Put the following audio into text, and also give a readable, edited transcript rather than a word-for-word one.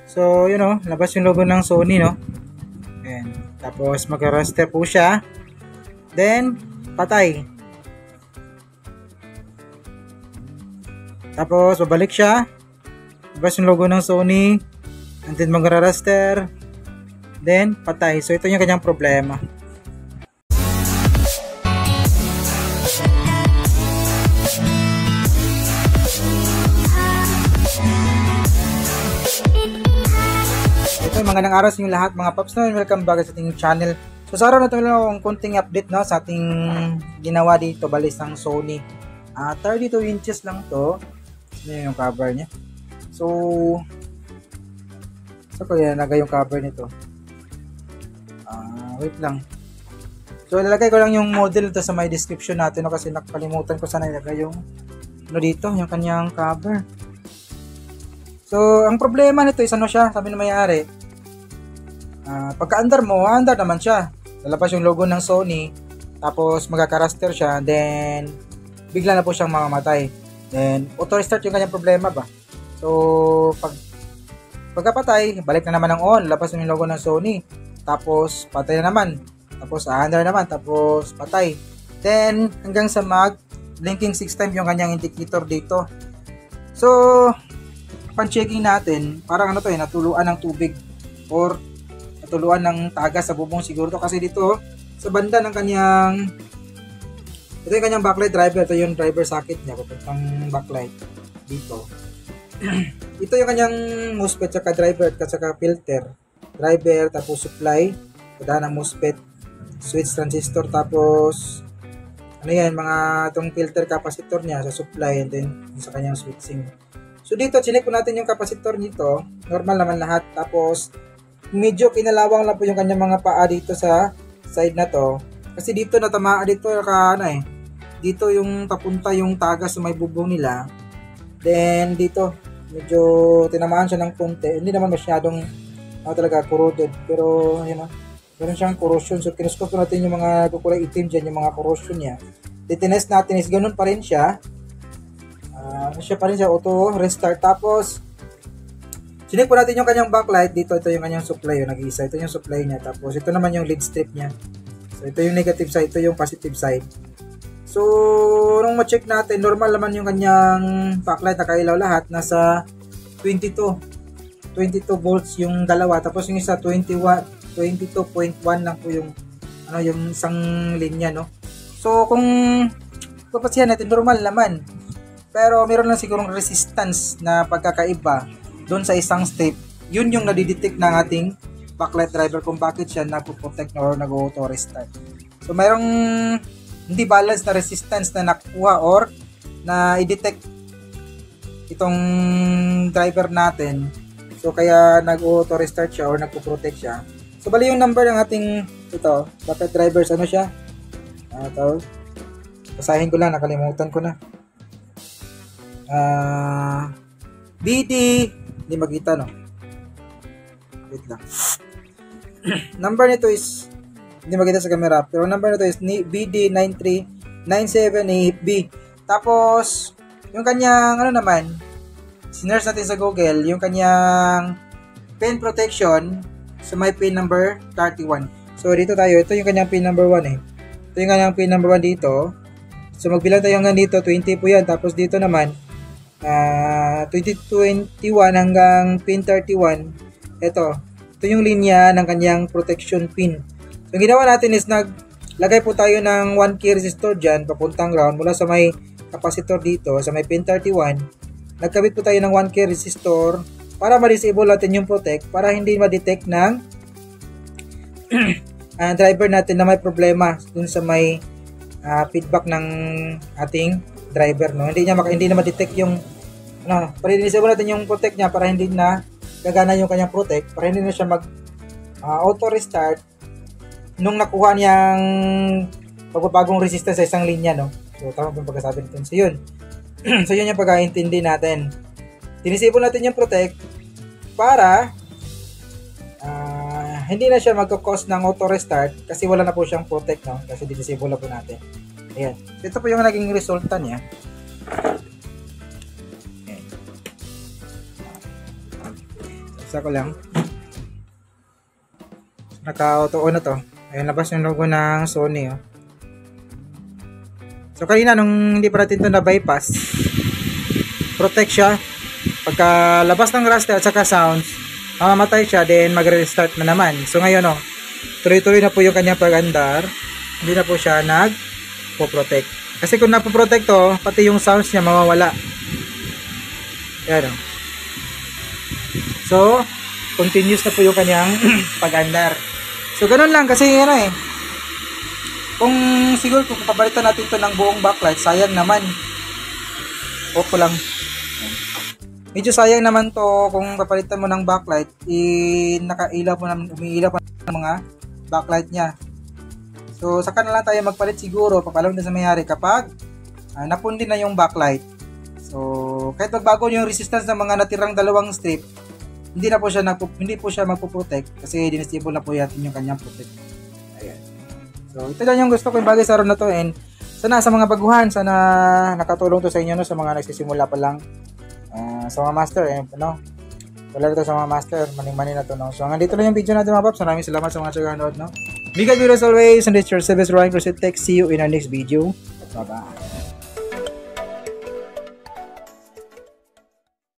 So, yun o, labas yung logo ng Sony, no? Ayan. Tapos, mag-raster po siya. Then, patay. Tapos, babalik siya. Labas yung logo ng Sony. And then, mag-raster. Then, patay. So, ito yung kanyang problema. Magandang araw sa inyo lahat mga paps, no? Welcome back sa ating channel. So sa araw na ito, meron akong konting update, no, sa ating ginawa dito, balis ng Sony. 32 inches lang to. Yan yung cover niya. So ko yan nagay yung cover nito. Wait lang. So ilalagay ko lang yung model ito sa my description natin, no, kasi nakalimutan ko sana ilagay yung dito, yung kanyang cover. So ang problema nito is ano siya, sabi ng may-ari. Pagka-under mo, under naman siya. Lalabas yung logo ng Sony, tapos magkaka-raster siya, then bigla na po siyang mamamatay. Then auto restart yung kanyang problema ba. So pagkapatay, balik na naman ng on, labas yung logo ng Sony, tapos patay na naman, tapos under naman, tapos patay. Then hanggang sa blinking 6 times yung kanyang indicator dito. So upon checking natin, parang ano to natuluan ng tubig or natuluan ng tagas sa bubong siguro to, kasi dito sa banda ng kanyang, ito yung kanyang backlight driver, ito yung driver socket niya papuntang backlight dito. Ito yung kanyang MOSFET saka driver at saka filter, driver, tapos supply, kada ng MOSFET, switch transistor, tapos ano yan, mga itong filter capacitor niya sa supply, and then sa kanyang switching. So dito, chinek po natin yung capacitor nito, normal naman lahat. Tapos medyo kinalawang lang po yung kanyang mga paa dito sa side na to, kasi dito natamaan dito dito yung papunta yung tagas sa may bubong nila. Then dito medyo tinamaan siya ng konti, hindi naman masyadong talaga corroded, pero yun meron siyang corrosion. So kinuskop natin yung mga kulay itim dyan, yung mga corrosion niya. Tinest natin is ganun pa rin siya, auto restart. Tapos sinik po natin yung kanyang backlight dito, ito yung kanyang supply, yung nag-iisa, ito yung supply niya, tapos ito naman yung lead strip niya. So ito yung negative side, ito yung positive side. So nung ma-check natin, normal naman yung kanyang backlight, nakailaw lahat, nasa 22 volts yung dalawa, tapos yung isa 22.1 lang po yung yung isang linya, no. So kung papasihan natin, normal naman, pero meron lang sigurong resistance na pagkakaiba doon sa isang step. Yun yung nadidetect ng ating backlight driver kung bakit siya nagpo-protect or nag-auto restart. So mayroong hindi balance na resistance na nakuha or na i-detect itong driver natin. So kaya nag-auto restart siya or nagpo-protect siya. So bali yung number ng ating backlight drivers, ano siya? Ito. Basahin ko lang, nakalimutan ko na. BD, hindi makita, no? Wait lang. Number nito is, hindi makita sa camera, pero number nito is BD93978B. Tapos yung kanyang sinearch natin sa Google, yung kanyang pin protection sa may pin number 31. So dito tayo, ito yung kanyang pin number 1 Ito yung kanyang pin number 1 dito. So magbilang tayo hanggang dito, 20 po yan. Tapos dito naman 2021 hanggang pin 31. Ito yung linya ng kanyang protection pin. So ang ginawa natin is naglagay po tayo ng 1K resistor dyan papuntang ground mula sa may capacitor dito sa may pin 31. Nagkabit po tayo ng 1K resistor para ma-disable natin yung protect, para hindi ma-detect ng driver natin na may problema dun sa may feedback ng ating driver, no. Hindi na ma-detect yung para i-disable natin yung protect niya, para hindi na gagana yung kanyang protect, para hindi na siya auto restart nung nakuha niyang pagbabagong resistance sa isang linya, no. So tama po yung pagkasabi natin. So yun. So yun yung pagkaintindi natin. Dinisable natin yung protect para hindi na siya magkakos ng auto restart kasi wala na po siyang protect, no, kasi disable na po natin. Ayan. So, ito po yung naging resulta niya. Ayan. Basta ko lang. Naka-auto on na to. Ayun, labas yung logo ng Sony. Oh. So, kanina nung hindi pa natin ito na-bypass, protect siya. Pagka labas ng raster at saka sounds, mamamatay siya, then magre-restart na naman. So, ngayon, oh, tuloy-tuloy na po yung kanyang pag-andar. Hindi na po siya nag-protect. Kasi kung napoprotect to, pati yung sounds niya mawawala. Yan, oh. So, continuous na po yung kanyang pag-andar. So, ganun lang kasi ano eh. Kung siguro kung papalitan natin to ng buong backlight, sayang naman. Opo lang. Medyo sayang naman to kung papalitan mo ng backlight, nakailaw po naman, umiilaw pa ng mga backlight niya. So, saka na lang tayo magpalit siguro, papalam din sa mayari kapag napundi na yung backlight. So, kahit magbago yung resistance ng mga natirang dalawang strip, hindi po siya magpo-protect kasi dinestable na po natin yung kanyang protect. Ayan. So, ito lang yung gusto ko yung bagay sa araw na to, and sana sa mga baguhan, sana nakatulong to sa inyo, no, sa mga nagsisimula pa lang. Sa mga master, wala na to sa mga master, mani-mani na to, no. So, hanggang dito lang yung video natin mga paps. Maraming salamat sa mga tsaganood, no. Big up as always, and it's your service Ryan Crusade Tech. See you in our next video. Bye-bye.